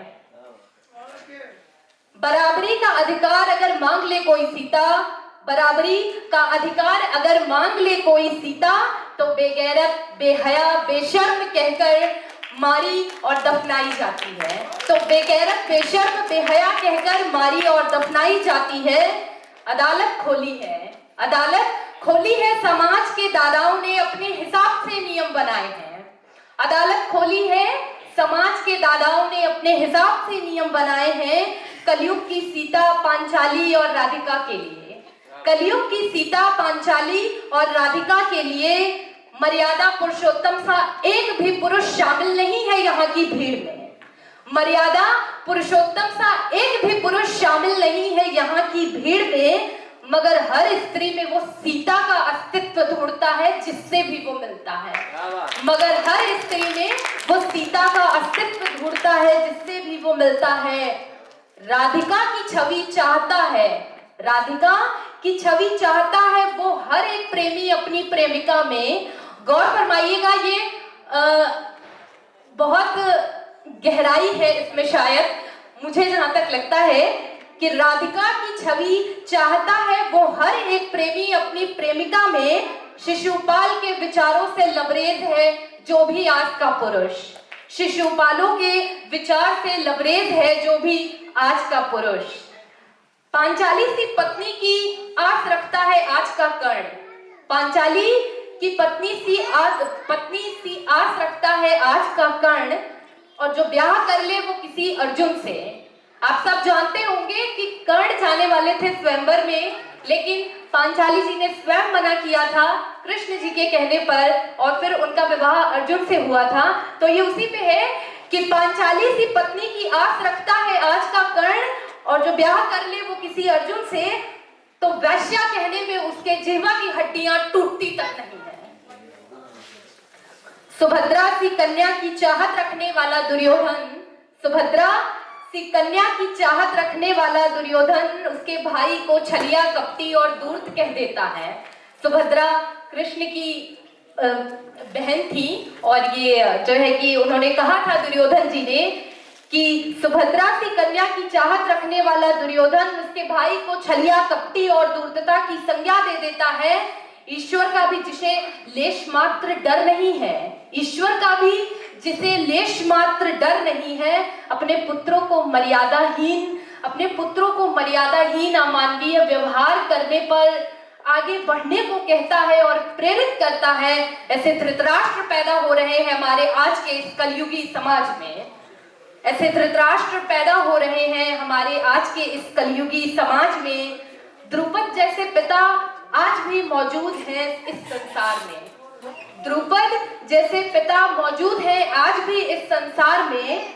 बराबरी का अधिकार अगर मांग ले कोई सीता, बराबरी का अधिकार अगर मांग ले कोई सीता, तो बेगैरत, बेहया, बेशर्म कहकर मारी और दफनाई जाती है। तो बेगैरत, बेशर्म, बेहया कहकर मारी और दफनाई जाती है। अदालत खोली है, अदालत खोली है, समाज के दादाओं ने अपने हिसाब से नियम बनाए हैं। अदालत खोली है, समाज के दादाओं ने अपने हिसाब से नियम बनाए हैं। कलयुग की सीता, पांचाली और राधिका के लिए, कलयुग की सीता, पांचाली और राधिका के लिए मर्यादा पुरुषोत्तम सा एक भी पुरुष शामिल नहीं है यहाँ की भीड़ में। मर्यादा पुरुषोत्तम सा एक भी पुरुष शामिल नहीं है यहाँ की भीड़ में, मगर हर स्त्री में वो सीता का अस्तित्व ढूंढता है जिससे भी वो मिलता है। मगर हर स्त्री में वो सीता का अस्तित्व ढूंढता है जिससे भी वो मिलता है। राधिका की छवि चाहता है, राधिका की छवि चाहता है वो हर एक प्रेमी अपनी प्रेमिका में। गौर फरमाइएगा, ये बहुत गहराई है इसमें। शायद मुझे जहां तक लगता है कि राधिका की छवि चाहता है वो हर एक प्रेमी अपनी प्रेमिका में। शिशुपाल के विचारों से लबरेज है जो भी आज का पुरुष, शिशुपालों के विचार से लबरेज है जो भी आज का पुरुष। पांचाली सी पत्नी की आस रखता है आज का कर्ण, पांचाली की पत्नी सी आस रखता है आज का कर्ण, और जो ब्याह कर ले वो किसी अर्जुन से। आप सब जानते होंगे कि कर्ण जाने वाले थे स्वयंवर में, लेकिन पांचाली जी ने स्वयं मना किया था कृष्ण जी के कहने पर, और फिर उनका विवाह अर्जुन से हुआ था। तो ये उसी पे है कि पांचाली सी पत्नी की आस रखता है आज का कर्ण, और जो ब्याह कर ले वो किसी अर्जुन से। तो वैश्या कहने में उसके जिह्वा की हड्डियां टूटती तक नहीं है। सुभद्रा सी कन्या की चाहत रखने वाला दुर्योधन, सुभद्रा सी कन्या की चाहत रखने वाला दुर्योधन उसके भाई को छलिया, कपटी और धूर्त कह देता है। सुभद्रा कृष्ण की बहन थी, और ये जो है कि उन्होंने कहा था दुर्योधन जी ने कि सुभद्रा सी कन्या की चाहत रखने वाला दुर्योधन उसके भाई को छलिया, कपटी और धूर्तता की संज्ञा दे देता है। ईश्वर का भी जिसे लेश मात्र डर नहीं है, ईश्वर का भी जिसे लेश मात्र डर नहीं है, अपने पुत्रों को मर्यादाहीन अमानवीय व्यवहार करने पर आगे बढ़ने को कहता है और प्रेरित करता है। ऐसे धृतराष्ट्र पैदा हो रहे हैं हमारे आज के इस कलयुगी समाज में, ऐसे धृतराष्ट्र पैदा हो रहे हैं हमारे आज के इस कलयुगी समाज में। द्रुपद जैसे पिता आज भी मौजूद हैं इस संसार में, द्रुपद जैसे पिता मौजूद हैं आज भी इस संसार में,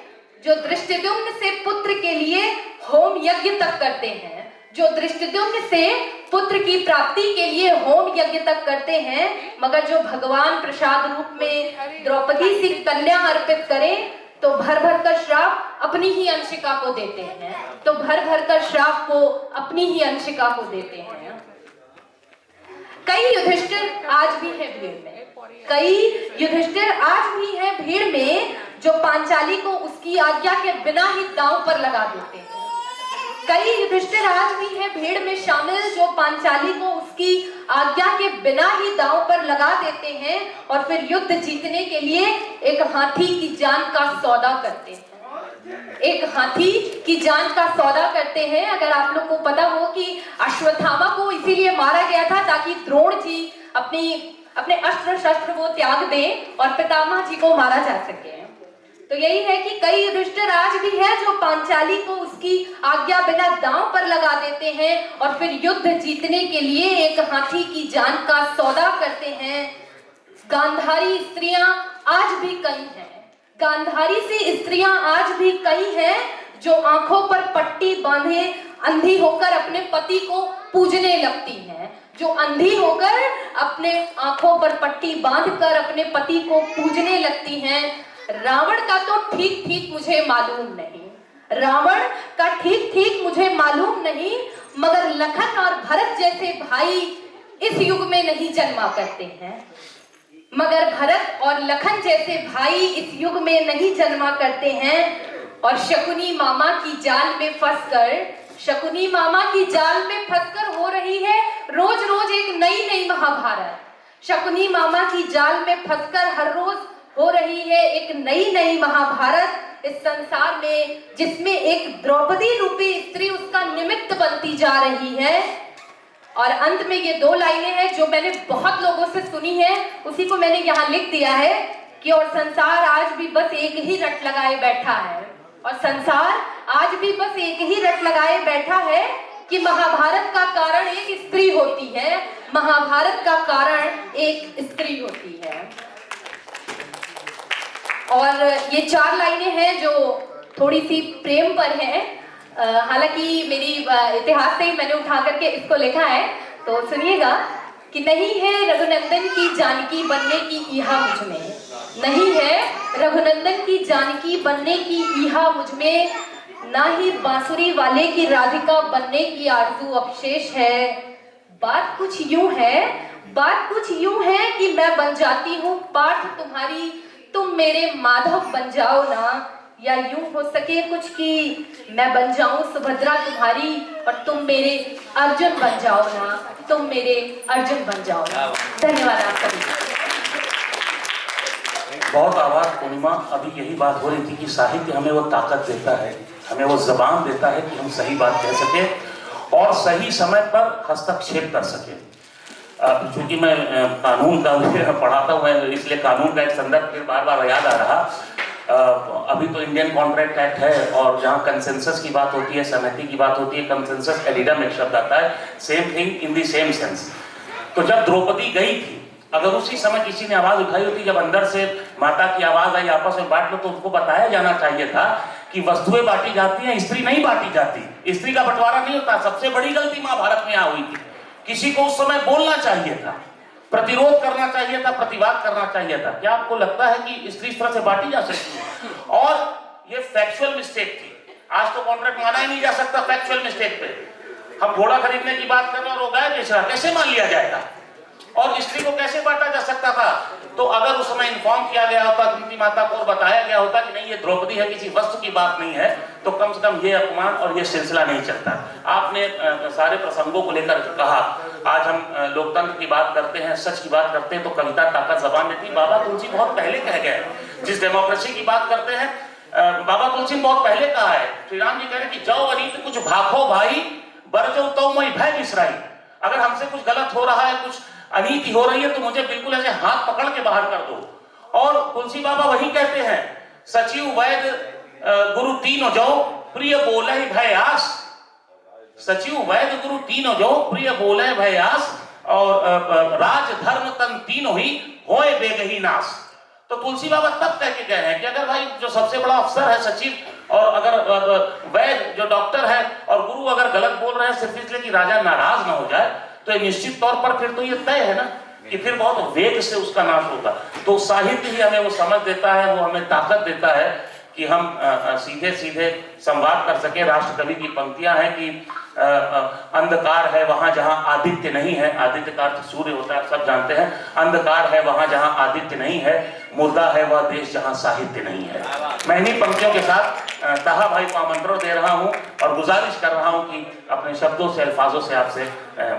जो दृष्टिद्युम्न से पुत्र के लिए होम यज्ञ तक करते हैं, जो दृष्टिद्युम्न से पुत्र की प्राप्ति के लिए होम यज्ञ तक करते हैं, मगर जो भगवान प्रसाद रूप में द्रौपदी सी कन्या अर्पित करें तो भर भर कर श्राप अपनी ही अंशिका को देते हैं, तो भर भर कर श्राप को अपनी ही अंशिका को देते हैं। कई युधिष्ठिर आज भी है भीड़ में, कई युधिष्ठिर आज भी है भीड़ में, जो पांचाली को उसकी आज्ञा के बिना ही दांव पर लगा देते हैं। कई युधिष्ठिर आज भी है भीड़ में शामिल, जो पांचाली को उसकी आज्ञा के बिना ही दांव पर लगा देते हैं, और फिर युद्ध जीतने के लिए एक हाथी की जान का सौदा करते हैं, एक हाथी की जान का सौदा करते हैं। अगर आप लोग को पता हो कि अश्वत्थामा को इसीलिए मारा गया था ताकि द्रोण जी अपने अस्त्र शस्त्र वो त्याग दें और पितामह जी को मारा जा सके। तो यही है कि कई युधिष्ठिर आज भी है जो पांचाली को उसकी आज्ञा बिना दांव पर लगा देते हैं और फिर युद्ध जीतने के लिए एक हाथी की जान का सौदा करते हैं। गांधारी स्त्रियां आज भी कई हैं, गांधारी सी स्त्रियां आज भी कई हैं जो आंखों पर पट्टी बांधे अंधी होकर अपने पति को पूजने लगती हैं, जो अंधी होकर अपने आंखों पर पट्टी बांधकर अपने पति को पूजने लगती हैं। रावण का तो ठीक ठीक मुझे मालूम नहीं, रावण का ठीक ठीक मुझे मालूम नहीं, मगर लखन और भरत जैसे भाई इस युग में नहीं जन्मा करते हैं, मगर भरत और लखन जैसे भाई इस युग में नहीं जन्मा करते हैं। और शकुनी मामा की जाल में फंसकर हो रही है रोज रोज एक नई नई महाभारत। शकुनी मामा की जाल में फंसकर हर रोज हो रही है एक नई नई महाभारत इस संसार में, जिसमें एक द्रौपदी रूपी स्त्री उसका निमित्त बनती जा रही है। और अंत में ये 2 लाइनें हैं जो मैंने बहुत लोगों से सुनी है, उसी को मैंने यहाँ लिख दिया है कि और संसार आज भी बस एक ही रट लगाए बैठा है। और संसार आज भी बस एक ही रट लगाए बैठा है कि महाभारत का कारण एक स्त्री होती है, महाभारत का कारण एक स्त्री होती है। और ये 4 लाइनें हैं जो थोड़ी सी प्रेम पर हैं। हालांकि मेरी इतिहास से ही मैंने उठा करके इसको लिखा है, तो सुनिएगा कि नहीं है रघुनंदन की जानकी बनने की इहा मुझ में, नहीं है रघुनंदन की जानकी बनने की इहा मुझ में, ना ही बांसुरी वाले की राधिका बनने की आरज़ू अवशेष है। बात कुछ यूं है कि मैं बन जाती हूँ पार्थ तुम्हारी, तुम मेरे माधव बन जाओ ना। या यूं हो सके कुछ कि मैं बन जाऊं सुभद्रा तुम्हारी और तुम मेरे अर्जुन बन जाओ ना, तुम मेरे अर्जुन बन जाओ ना। धन्यवाद आप सभी। बहुत आभार पूर्णिमा। अभी यही बात हो रही थी कि साहित्य हमें वो ताकत देता है, हमें वो जबान देता है कि हम सही बात कह सकें और सही समय पर हस्तक्षेप कर सकें। चूंकि मैं कानून का पढ़ाता हूँ, इसलिए कानून का एक संदर्भ फिर बार बार याद आ रहा। अभी तो इंडियन कॉन्ट्रैक्ट एक्ट है और जहाँ कंसेंसस की बात होती है, सहमति की बात होती है, कंसेंसस एडिडम एक शब्द आता है, same thing in the same sense. तो जब द्रौपदी गई थी, अगर उसी समय किसी ने आवाज उठाई होती, जब अंदर से माता की आवाज आई आपस में बांट लो, तो उसको बताया जाना चाहिए था कि वस्तुएं बांटी जाती हैं, स्त्री नहीं बांटी जाती, स्त्री का बंटवारा नहीं होता। सबसे बड़ी गलती महाभारत में हुई थी। किसी को उस समय बोलना चाहिए था, प्रतिरोध करना चाहिए था, प्रतिवाद करना चाहिए था। क्या आपको लगता है कि स्त्री इस तरह से बांटी जा सकती है? और ये फैक्चुअल मिस्टेक थी। आज तो कॉन्ट्रैक्ट माना ही नहीं जा सकता फैक्चुअल मिस्टेक पे। हम घोड़ा खरीदने की बात कर रहे हैं और वो गाय बेच रहा, कैसे मान लिया जाएगा? और स्त्री को कैसे बांटा जा सकता था? तो अगर उस समय इन्फॉर्म किया गया होता, कुंती माता को बताया गया होता कि नहीं ये द्रौपदी है, किसी वस्तु की बात नहीं है, तो कम से कम ये अपमान और ये सिलसिला नहीं चलता। आपने सारे प्रसंगों को लेकर कहा, आज हम लोकतंत्र की बात करते हैं, सच की बात करते हैं, तो कविता ताकत जबान देती। बाबा तुलसी बहुत पहले कह गए। जिस डेमोक्रेसी की बात करते हैं, बाबा तुलसी ने बहुत पहले कहा है। श्री राम जी कह रहे हैं कि जाओ अनीत कुछ भाखो भाई, बरजो तो मैं भय बिसराई। अगर हमसे कुछ गलत हो रहा है, कुछ अनीति हो रही है, तो मुझे बिल्कुल ऐसे हाथ पकड़ के बाहर कर दो। और तुलसी बाबा वही कहते हैं, सचिव वैद्य गुरु तीनों जो प्रिय बोले भय आस। सचिव वैद्य गुरु तीनों जो प्रिय बोले भय आस, और राज धर्म तन तीनों ही होए बेगही नाश। तो तुलसी बाबा तब कह के गए हैं कि अगर भाई जो सबसे बड़ा अफसर है सचिव, और अगर वैद्य जो डॉक्टर है और गुरु अगर गलत बोल रहे हैं सिर्फ इसलिए कि राजा नाराज ना हो जाए, तो निश्चित तौर पर फिर तो ये तय है ना कि फिर बहुत वेग से उसका नाश होगा। तो साहित्य ही हमें वो समझ देता है, वो हमें ताकत देता है कि हम सीधे सीधे संवाद कर सके। राष्ट्र कवि की पंक्तियां हैं कि अंधकार है वहां जहां आदित्य नहीं है, आदित्य का अर्थ सूर्य होता है, सब जानते हैं। अंधकार है वहां जहां आदित्य नहीं है, मुर्दा है वह देश जहां साहित्य नहीं है। मैं इन्हीं पंक्तियों के साथ ताहा भाई को आमंत्रण दे रहा हूं और गुजारिश कर रहा हूं कि अपने शब्दों से, अल्फाजों से आपसे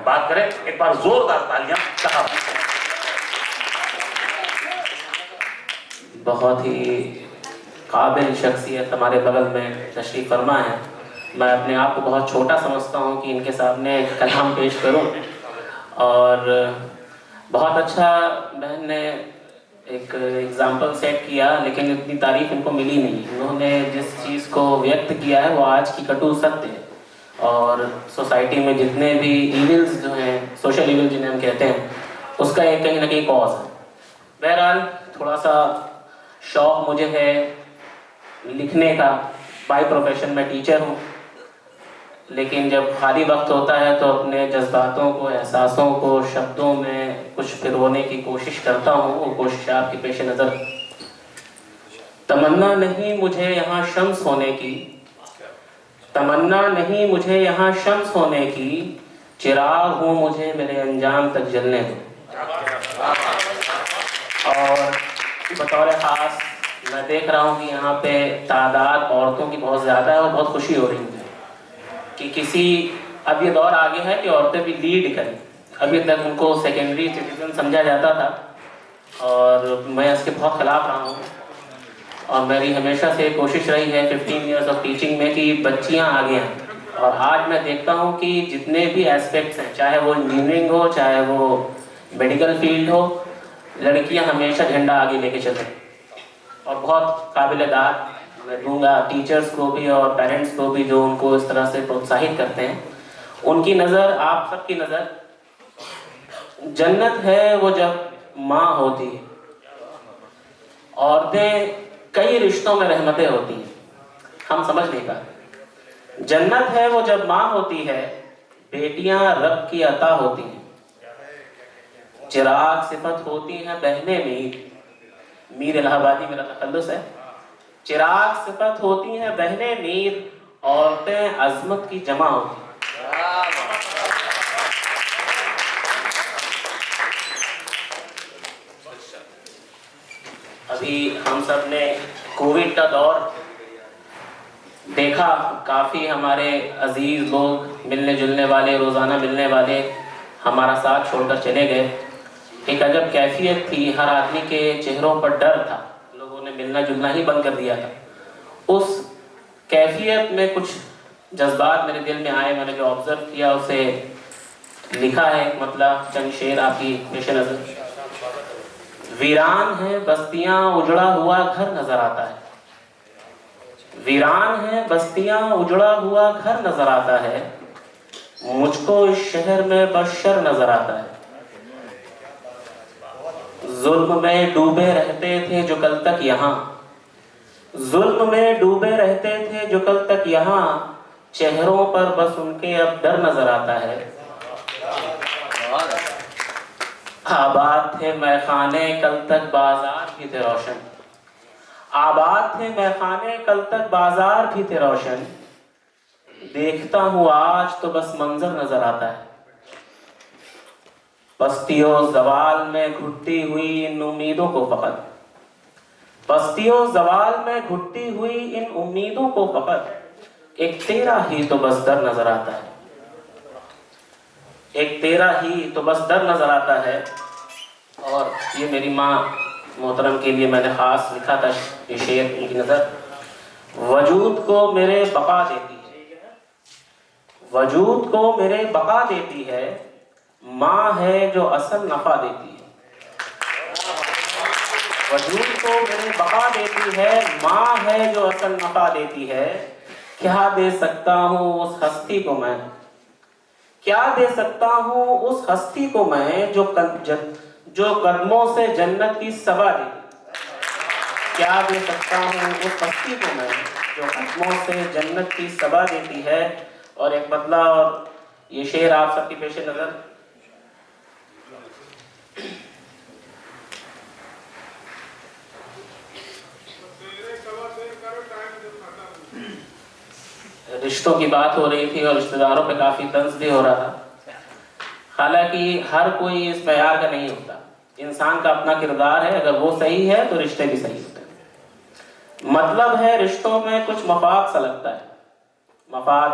बात करें। एक बार जोरदार तालियां ताहा भाई। बहुत ही काबिल शख्सियत हमारे बगल में तशरीफ फरमा है। मैं अपने आप को बहुत छोटा समझता हूँ कि इनके सामने कलाम पेश करूँ, और बहुत अच्छा बहन ने एक एग्जाम्पल सेट किया, लेकिन इतनी तारीफ इनको मिली नहीं। इन्होंने जिस चीज़ को व्यक्त किया है वो आज की कटु सत्य है, और सोसाइटी में जितने भी इविल्स जो हैं, सोशल इविल जिन्हें हम कहते हैं, उसका एक कहीं ना कहीं कॉज है। बहरहाल थोड़ा सा शौक़ मुझे है लिखने का, बाय प्रोफेशन में टीचर हूँ, लेकिन जब खाली वक्त होता है तो अपने जज्बातों को, एहसासों को शब्दों में कुछ पिरोने की कोशिश करता हूँ। वो कोशिश आपके पेश नज़र। तमन्ना नहीं मुझे यहाँ शम्स होने की, तमन्ना नहीं मुझे यहाँ शम्स होने की, चिराग हूँ मुझे मेरे अंजाम तक जलने दो। बतौर ख़ास मैं देख रहा हूँ कि यहाँ पे तादाद औरतों की बहुत ज़्यादा है और बहुत खुशी हो रही है कि किसी, अब ये दौर आगे है कि औरतें भी लीड करें। अभी तक उनको सेकेंडरी सिटीजन समझा जाता था और मैं इसके बहुत ख़िलाफ़ रहा हूँ और मेरी हमेशा से कोशिश रही है 15 ईयर्स ऑफ टीचिंग में कि बच्चियाँ आगे आएँ। और आज मैं देखता हूँ कि जितने भी एस्पेक्ट्स हैं, चाहे वो इंजीनियरिंग हो, चाहे वो मेडिकल फील्ड हो, लड़कियाँ हमेशा झंडा आगे लेके चलते हैं और बहुत काबिल-ए-दाद मैं दूंगा टीचर्स को भी और पेरेंट्स को भी जो उनको इस तरह से प्रोत्साहित करते हैं। उनकी नज़र, आप सबकी नज़र, जन्नत है वो जब माँ होती है। औरतें कई रिश्तों में रहमतें होती हैं, हम समझ नहीं पाते। जन्नत है वो जब माँ होती है, बेटियां रब की अता होती हैं। चिराग सिफत होती हैं बहने मीर इलाहाबादी मेरा तखल्लुस है। चिराग सिफत होती हैं बहने मीर, औरतें अजमत की जमा होती हैं। अभी हम सब ने कोविड का दौर देखा, काफ़ी हमारे अजीज़ लोग मिलने जुलने वाले, रोज़ाना मिलने वाले हमारा साथ छोड़कर चले गए। एक अजब कैफियत थी, हर आदमी के चेहरों पर डर था, लोगों ने मिलना जुलना ही बंद कर दिया था। उस कैफियत में कुछ जज्बात मेरे दिल में आए, मैंने जो ऑब्ज़र्व किया उसे लिखा है, मतलब चंद शेर आपकी पेश नज़र। वीरान है बस्तियाँ, उजड़ा हुआ घर नज़र आता है। वीरान है बस्तियाँ, उजड़ा हुआ घर नज़र आता है। मुझको इस शहर में बशर नज़र आता है। जुल्म में डूबे रहते थे जो कल तक यहाँ, जुल्म में डूबे रहते थे जो कल तक यहाँ, चेहरों पर बस उनके अब डर नजर आता है। आबाद थे मैखाने कल तक बाजार भी थे रोशन, आबाद थे मैखाने कल तक बाजार भी थे रोशन, देखता हूँ आज तो बस मंजर नजर आता है। बस्तियों जवाल में घुटती हुई इन उम्मीदों को फकत, बस्तियों जवाल में घुटती हुई इन उम्मीदों को फकत एक तेरा ही तो बस डर नजर आता है। एक तेरा ही तो बस डर नजर आता है। और ये मेरी माँ मोहतरम के लिए मैंने ख़ास लिखा था ये शेर, उनकी नज़र। वजूद को मेरे बका देती है, वजूद को मेरे बका देती है, माँ है जो असल नफ़ा देती है। वजूद को मेरे बका देती है, माँ है जो असल नफ़ा देती है। क्या दे सकता हूँ उस हस्ती को मैं, क्या दे सकता हूँ उस हस्ती को मैं जो कदमों से जन्नत की सबा देती। क्या दे सकता हूँ उस हस्ती को मैं जो कदमों से जन्नत की सबा देती है। और एक बदला और ये शेर आप सबकी पेश नज़र। रिश्तों की बात हो रही थी और रिश्तेदारों पे काफ़ी तंज भी हो रहा था। हालांकि हर कोई इस प्यार का नहीं होता, इंसान का अपना किरदार है, अगर वो सही है तो रिश्ते भी सही होते हैं। मतलब है रिश्तों में कुछ मफाद सा लगता है, मफाद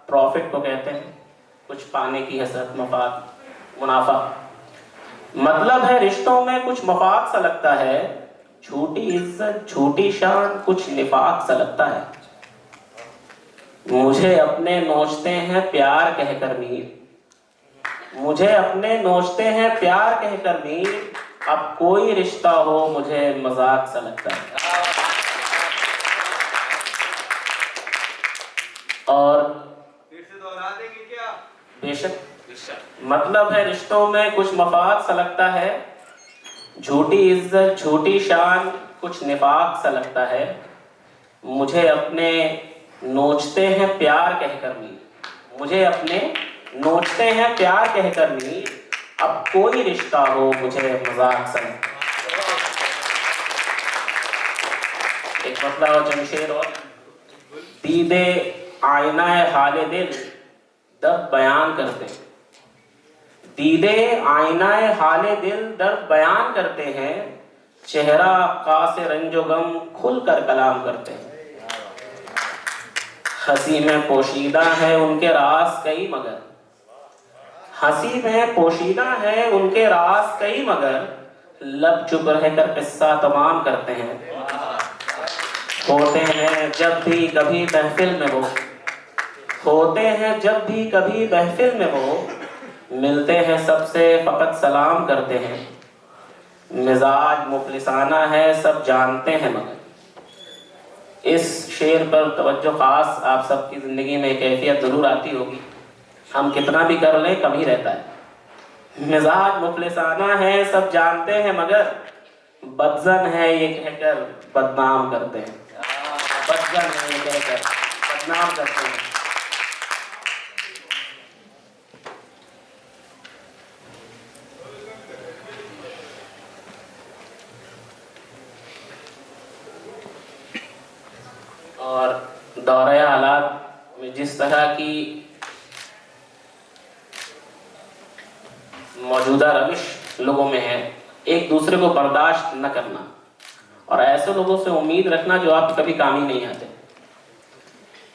प्रॉफिट को कहते हैं, कुछ पाने की हसरत, मफाद मुनाफा। मतलब है रिश्तों में कुछ मफाद सा लगता है, छोटी इज्जत छोटी शान कुछ निफाक सा लगता है। मुझे अपने नोचते हैं प्यार कहकर मीर, मुझे अपने नोचते हैं प्यार कहकर मीर, अब कोई रिश्ता हो मुझे मजाक सा लगता है। और फिर से दोहरा देंगे क्या? बेशक। मतलब है रिश्तों में कुछ मफाद सा लगता है, झूठी इज्जत झूठी शान कुछ निफाक सा लगता है। मुझे अपने नोचते हैं प्यार कहकर मीर, मुझे अपने नोचते हैं प्यार कहकर मीर, अब कोई रिश्ता हो मुझे मजाक सा। एक मतलब और जमशेर और दीदे आईना हाले दिल दर्द बयान करते, दीदे आईना हाले दिल दर्द बयान करते हैं। चेहरा कासे रंजो गम खुलकर कलाम करते हैं। हंसी में पोशीदा है उनके राज कई मगर, हंसी में पोशीदा है उनके राज कई मगर, लब चुप रहकर किस्सा तमाम करते हैं। होते हैं जब भी कभी महफिल में वो, होते हैं जब भी कभी महफिल में वो, मिलते हैं सबसे फकत सलाम करते हैं। मिजाज मुफलिसाना है सब जानते हैं मगर। इस शेर पर तवज्जो खास आप सबकी ज़िंदगी में कैफियत ज़रूर आती होगी, हम कितना भी कर लें कम ही रहता है। मिजाज मुफलिसाना है सब जानते हैं मगर, बदजन है ये कहकर बदनाम करते हैं। बदजन है ये कहकर बदनाम करते हैं। और दौरे हालात में जिस तरह की मौजूदा रविश लोगों में है, एक दूसरे को बर्दाश्त न करना और ऐसे लोगों से उम्मीद रखना जो आप कभी काम ही नहीं आते।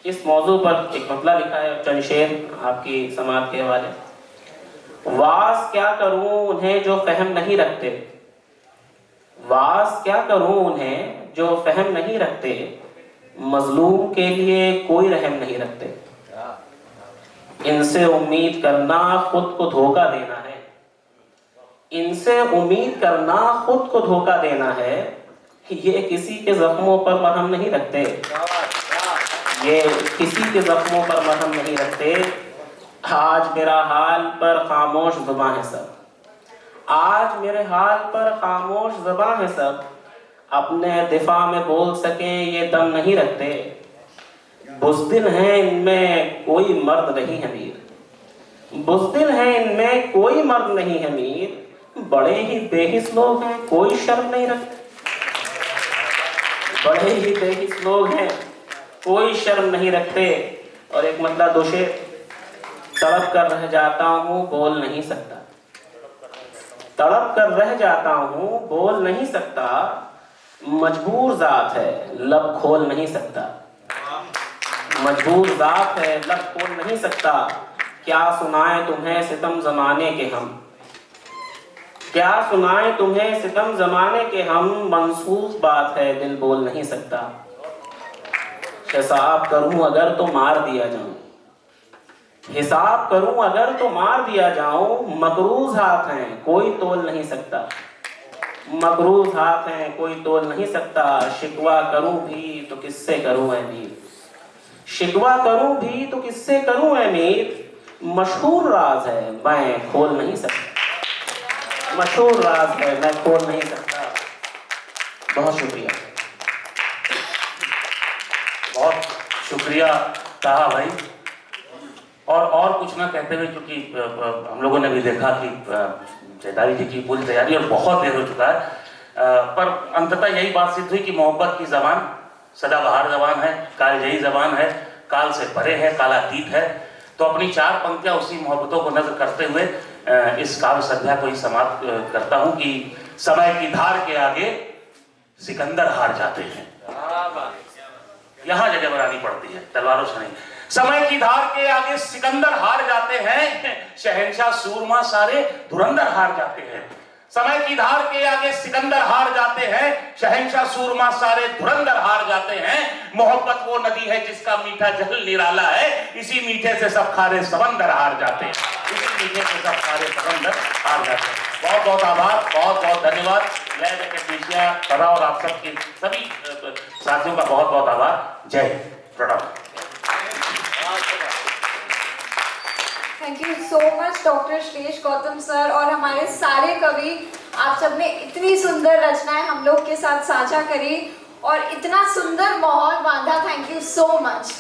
इस मौजू पर एक मतला लिखा है, चंद शेर आपकी समाज के हवाले। वास क्या करूं उन्हें जो फहम नहीं रखते, वास क्या करूं उन्हें जो फहम नहीं रखते, मजलूम के लिए कोई रहम नहीं रखते। इनसे उम्मीद करना खुद को धोखा देना है, इनसे उम्मीद करना खुद को धोखा देना है कि ये किसी के जख्मों पर मरहम नहीं रखते, ये किसी के जख्मों पर मरहम नहीं रखते। आज मेरा हाल पर खामोश ज़ुबां है सब, आज मेरे हाल पर खामोश ज़ुबां है सब, अपने दिफा में बोल सके ये दम नहीं रखते। बुज़दिल हैं इनमें कोई मर्द नहीं है मीर, बुज़दिल हैं इनमें कोई मर्द नहीं है मीर, बड़े ही बेहिस लोग हैं कोई शर्म नहीं रखते, बड़े ही बेहिस लोग हैं कोई शर्म नहीं रखते। और एक मतलब दोषे, तड़प कर रह जाता हूँ बोल नहीं सकता, तड़प कर रह जाता हूँ बोल नहीं सकता, मजबूर जात है लब खोल नहीं सकता, मजबूर जात है लब खोल नहीं सकता। क्या सुनाए तुम्हें सितम जमाने के हम, क्या सुनाए तुम्हें सितम जमाने के हम, मंसूख बात है दिल बोल नहीं सकता। हिसाब करूं अगर तो मार दिया जाऊं, हिसाब करूं अगर तो मार दिया जाऊं, मकरूज हाथ हैं कोई तोल नहीं सकता, मकरूज हाथ हैं कोई तोल नहीं सकता। शिकवा करूं भी तो किससे करूं ऐ मीर, शिकवा करूं भी तो किससे करूं ऐ मीर, मशहूर राज है मैं खोल नहीं सकता, मशहूर राज है मैं खोल नहीं सकता। बहुत शुक्रिया, बहुत शुक्रिया ताहा भाई। और कुछ ना कहते हुए, क्योंकि हम लोगों ने भी देखा कि जयदारी जी की पूरी तैयारी और बहुत देर हो चुका है, पर अंततः यही बात सिद्ध हुई कि मोहब्बत की ज़बान सदाबहार ज़बान है, कालजयी ज़बान है, काल से परे है, कालातीत है। तो अपनी चार पंक्तियाँ उसी मोहब्बतों को नजर करते हुए इस काव्य संध्या को ही समाप्त करता हूँ कि समय की धार के आगे सिकंदर हार जाते हैं। यहाँ जगह बनानी पड़ती है, तलवारों से नहीं। समय की धार के आगे सिकंदर हार जाते हैं, शहंशाह सूरमा सारे धुरंधर हार जाते हैं। समय की धार के आगे सिकंदर हार जाते हैं, शहंशाह सूरमा सारे धुरंधर हार जाते हैं। मोहब्बत वो नदी है जिसका मीठा जल निराला है, इसी मीठे से सब खारे समंदर हार जाते हैं, इसी मीठे से सब खारे समंदर हार जाते हैं। बहुत बहुत आभार, बहुत बहुत धन्यवाद। मैं टेक्नीशियन करा और आप सबके सभी साथियों का बहुत बहुत आभार। जय प्रणाम। Thank you so much doctor Shlesh Gautam sir और हमारे सारे कवि। आप सबने इतनी सुंदर रचनाएं हम लोग के साथ साझा करी और इतना सुंदर माहौल बांधा। Thank you so much.